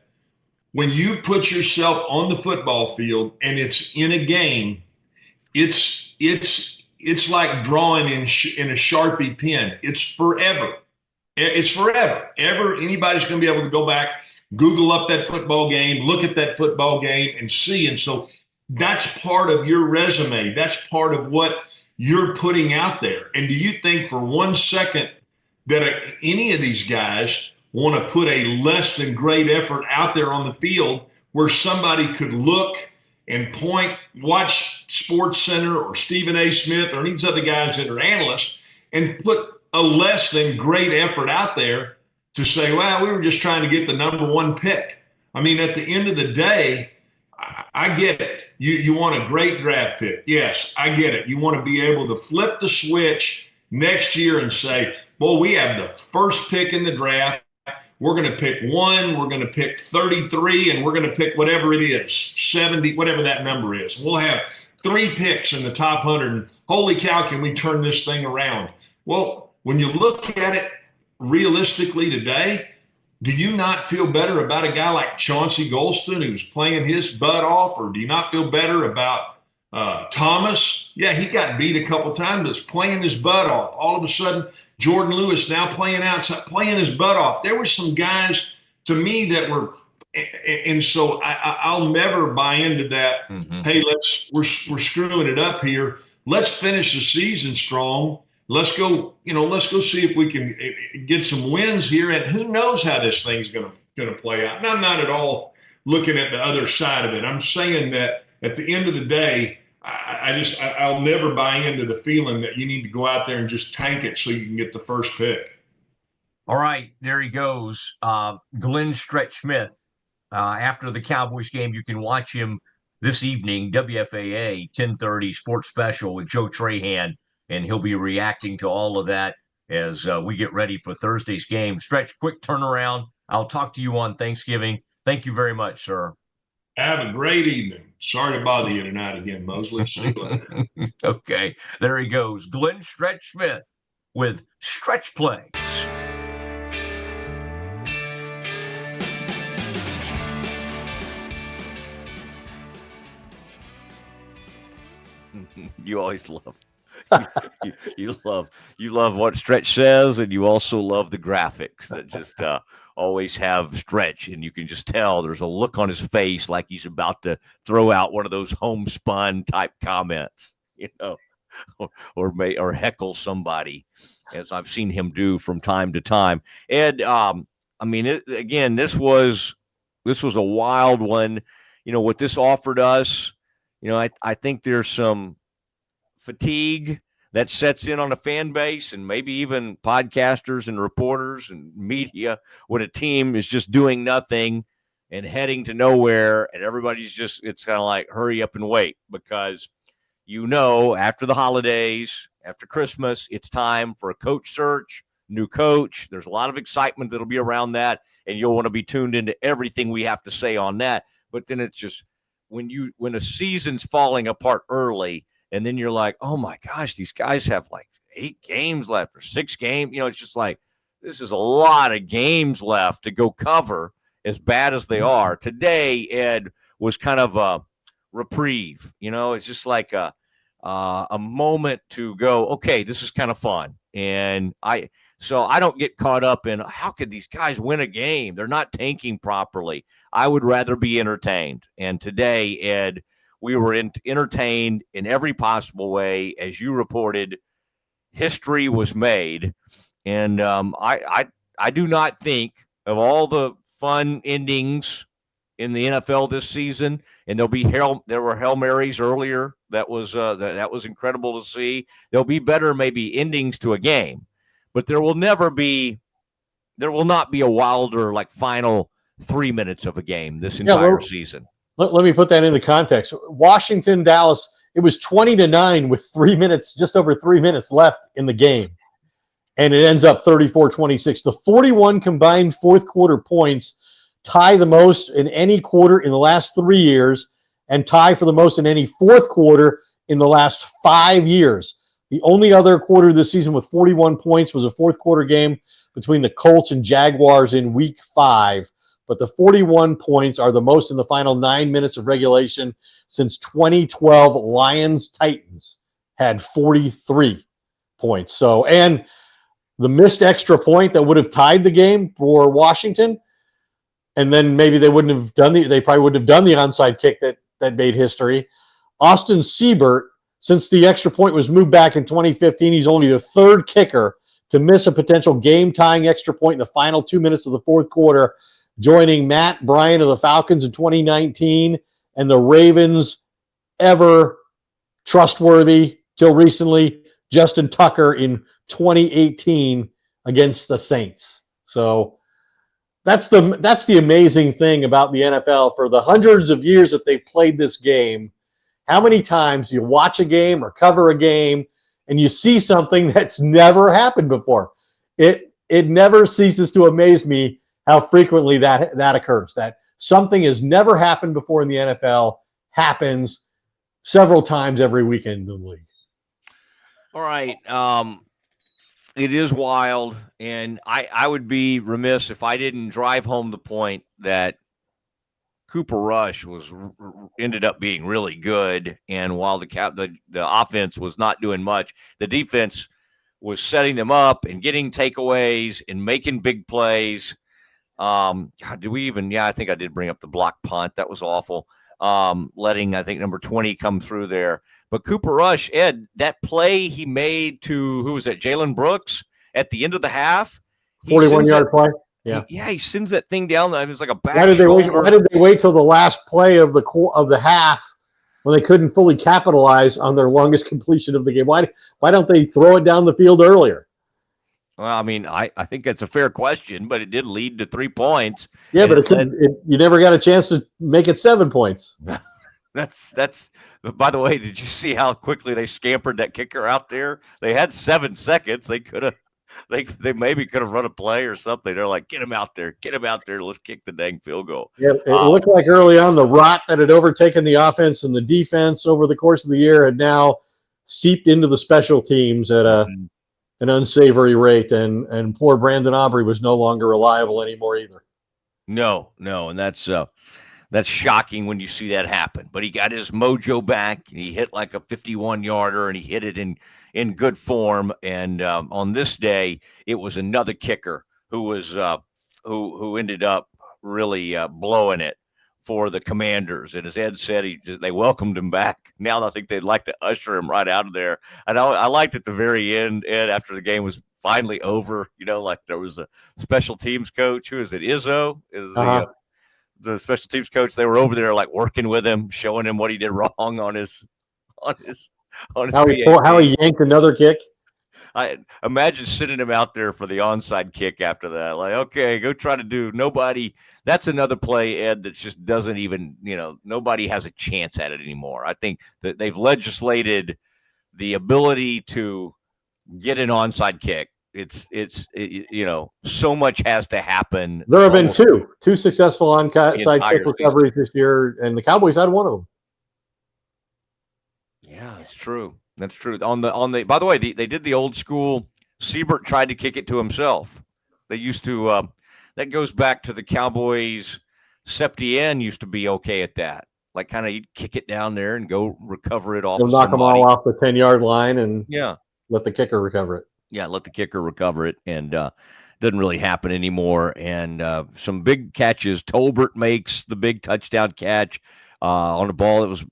when you put yourself on the football field and it's in a game, it's like drawing in a Sharpie pen. It's forever. It's forever. Anybody's going to be able to go back, Google up that football game, look at that football game and see. And so that's part of your resume. That's part of what you're putting out there. And do you think for 1 second that any of these guys want to put a less than great effort out there on the field where somebody could look and point, watch Sports Center or Stephen A. Smith or any of these other guys that are analysts and put a less than great effort out there to say, well, we were just trying to get the number 1 pick? I mean, at the end of the day, I get it. You want a great draft pick. Yes, I get it. You want to be able to flip the switch next year and say, well, we have the first pick in the draft. We're going to pick 1, we're going to pick 33, and we're going to pick whatever it is, 70, whatever that number is. We'll have 3 picks in the top 100. And holy cow, can we turn this thing around? Well, when you look at it realistically today, do you not feel better about a guy like Chauncey Golston who's playing his butt off? Or do you not feel better about Thomas? Yeah, he got beat a couple times, but playing his butt off. All of a sudden, Jordan Lewis now playing outside, playing his butt off. There were some guys to me that were, and so I'll never buy into that. Mm-hmm. Hey, we're screwing it up here. Let's finish the season strong. Let's go see if we can get some wins here. And who knows how this thing's going to play out. And I'm not at all looking at the other side of it. I'm saying that at the end of the day, I'll never buy into the feeling that you need to go out there and just tank it so you can get the first pick. All right, there he goes. Glenn Stretch Smith. After the Cowboys game, you can watch him this evening, WFAA 10:30 Sports Special with Joe Trahan. And he'll be reacting to all of that as we get ready for Thursday's game. Stretch, quick turnaround. I'll talk to you on Thanksgiving. Thank you very much, sir. Have a great evening. Sorry to bother you tonight again, Mosley. See you later. Okay, there he goes. Glenn Stretch Smith with Stretch Plays. You always love you love what Stretch says, and you also love the graphics that just always have Stretch, and you can just tell there's a look on his face like he's about to throw out one of those homespun type comments, or heckle somebody, as I've seen him do from time to time. Ed, I mean, again, this was a wild one. What this offered us. I think there's some fatigue that sets in on a fan base and maybe even podcasters and reporters and media when a team is just doing nothing and heading to nowhere, and everybody's it's kind of like hurry up and wait, because after the holidays, after Christmas, it's time for a coach search, new coach. There's a lot of excitement that'll be around that, and you'll want to be tuned into everything we have to say on that. But then it's just when a season's falling apart early, and then you're like, oh my gosh, these guys have like 8 games left or 6 games. It's just like, this is a lot of games left to go cover, as bad as they are. Today, Ed, was kind of a reprieve. It's just like a moment to go, okay, this is kind of fun. And so I don't get caught up in how could these guys win a game? They're not tanking properly. I would rather be entertained. And today, Ed, we were entertained in every possible way. As you reported, history was made. And I do not think, of all the fun endings in the NFL this season, and there were Hail Marys earlier. That was incredible to see. There'll be better maybe endings to a game, but there will not be a wilder like final 3 minutes of a game this entire season. Let me put that into context. Washington, Dallas, it was 20-9 with just over 3 minutes left in the game. And it ends up 34-26. The 41 combined fourth quarter points tie the most in any quarter in the last 3 years, and tie for the most in any fourth quarter in the last 5 years. The only other quarter of the season with 41 points was a fourth quarter game between the Colts and Jaguars in week 5. But the 41 points are the most in the final 9 minutes of regulation since 2012. Lions-Titans had 43 points. So, and the missed extra point that would have tied the game for Washington, and then maybe they probably wouldn't have done the onside kick that made history. Austin Siebert, since the extra point was moved back in 2015, he's only the third kicker to miss a potential game-tying extra point in the final 2 minutes of the fourth quarter, joining Matt Bryant of the Falcons in 2019 and the Ravens' ever trustworthy, till recently, Justin Tucker in 2018 against the Saints. So that's the amazing thing about the NFL. For the hundreds of years that they've played this game, how many times you watch a game or cover a game and you see something that's never happened before? It never ceases to amaze me how frequently that occurs, that something has never happened before in the NFL happens several times every weekend in the league. All right. It is wild, and I would be remiss if I didn't drive home the point that Cooper Rush ended up being really good, and while the offense was not doing much, the defense was setting them up and getting takeaways and making big plays. I think I did bring up the block punt. That was awful. Letting, I think, number 20 come through there. But Cooper Rush, Ed, that play he made to, who was that, Jalen Brooks at the end of the half? 41-yard play? Yeah. He sends that thing down. It was like a back Why did they wait till the last play of the half when they couldn't fully capitalize on their longest completion of the game? Why don't they throw it down the field earlier? Well, I mean, I think that's a fair question, but it did lead to 3 points. Yeah, but you never got a chance to make it 7 points. That's. By the way, did you see how quickly they scampered that kicker out there? They had 7 seconds. They maybe could have run a play or something. They're like, get him out there. Let's kick the dang field goal. Yeah, it looked like early on the rot that had overtaken the offense and the defense over the course of the year had now seeped into the special teams at an unsavory rate, and poor Brandon Aubrey was no longer reliable anymore either. No, and that's That's shocking when you see that happen. But he got his mojo back. And he hit like a 51-yarder, and he hit it in good form. And on this day, it was another kicker who was who ended up really blowing it for the Commanders. And as Ed said, they welcomed him back. Now I think they'd like to usher him right out of there. And I liked at the very end, Ed, after the game was finally over, like there was a special teams coach. Who is it? Izzo is the special teams coach. They were over there like working with him, showing him what he did wrong on his how he yanked another kick. I imagine sending him out there for the onside kick after that. Like, okay, go try to do. Nobody. That's another play, Ed, that just doesn't even. Nobody has a chance at it anymore. I think that they've legislated the ability to get an onside kick. It's so much has to happen. There have been two successful onside kick recoveries this year, and the Cowboys had one of them. Yeah, it's true. That's true. On the by the way, they did the old school. Siebert tried to kick it to himself. They used to. That goes back to the Cowboys. Septien used to be okay at that. Like kind of he'd kick it down there and go recover it off. He'll knock them all off the 10-yard line and let the kicker recover it. Yeah, let the kicker recover it, and doesn't really happen anymore. And some big catches. Tolbert makes the big touchdown catch on the ball. It was,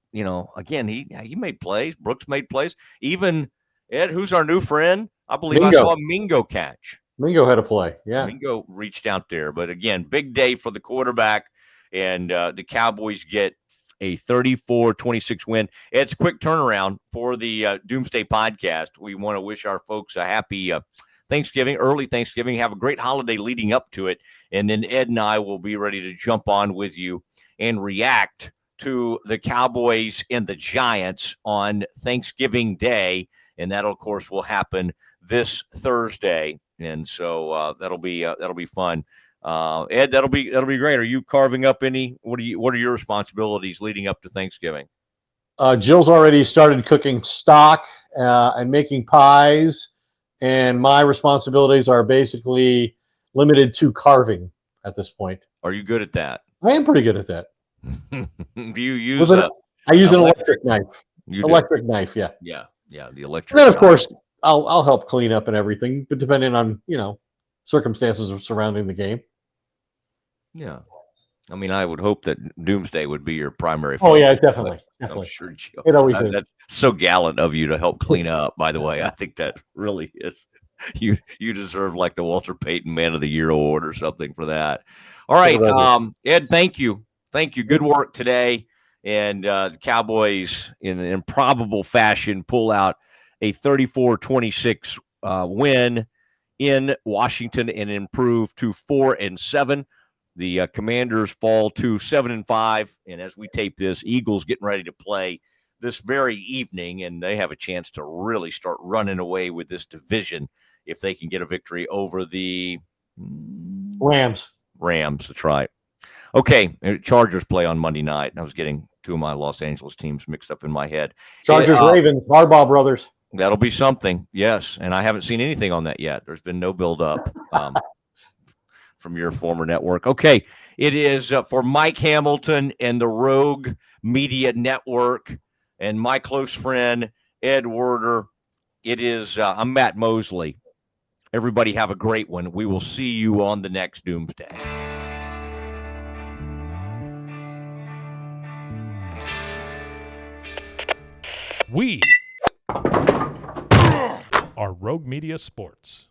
again, he made plays. Brooks made plays. Even Ed, who's our new friend, I believe Mingo. I saw Mingo catch. Mingo had a play. Yeah, Mingo reached out there. But again, big day for the quarterback, and the Cowboys get a 34-26 win. It's a quick turnaround for the Doomsday Podcast. We want to wish our folks a happy Thanksgiving, early Thanksgiving. Have a great holiday leading up to it. And then Ed and I will be ready to jump on with you and react to the Cowboys and the Giants on Thanksgiving Day. And that, of course, will happen this Thursday. And so that'll be fun. Ed, that'll be great. Are you carving up any? What are your responsibilities leading up to Thanksgiving? Jill's already started cooking stock and making pies, and my responsibilities are basically limited to carving at this point. Are you good at that? I am pretty good at that. Do you use? I use an electric knife. Knife, yeah. Yeah, the electric. And then, of course, I'll help clean up and everything, but depending on circumstances surrounding the game. Yeah. I mean, I would hope that Doomsday would be your primary focus. Oh, yeah, definitely. I'm sure, Joe. It always is. That's so gallant of you to help clean up, by the way. I think that really is. You deserve like the Walter Payton Man of the Year award or something for that. All right, Ed, thank you. Thank you. Good work today. And the Cowboys, in an improbable fashion, pull out a 34-26 win in Washington and improve to 4-7. The Commanders fall to 7-5, and as we tape this, Eagles getting ready to play this very evening, and they have a chance to really start running away with this division if they can get a victory over the Rams. That's right. Okay, Chargers play on Monday night. I was getting two of my Los Angeles teams mixed up in my head. Chargers, Ravens, Harbaugh brothers. That'll be something, yes, and I haven't seen anything on that yet. There's been no build-up. From your former network. Okay, it is for Mike Hamilton and the Rogue Media Network and my close friend, Ed Werder. It is, I'm Matt Mosley. Everybody have a great one. We will see you on the next Doomsday. We are Rogue Media Sports.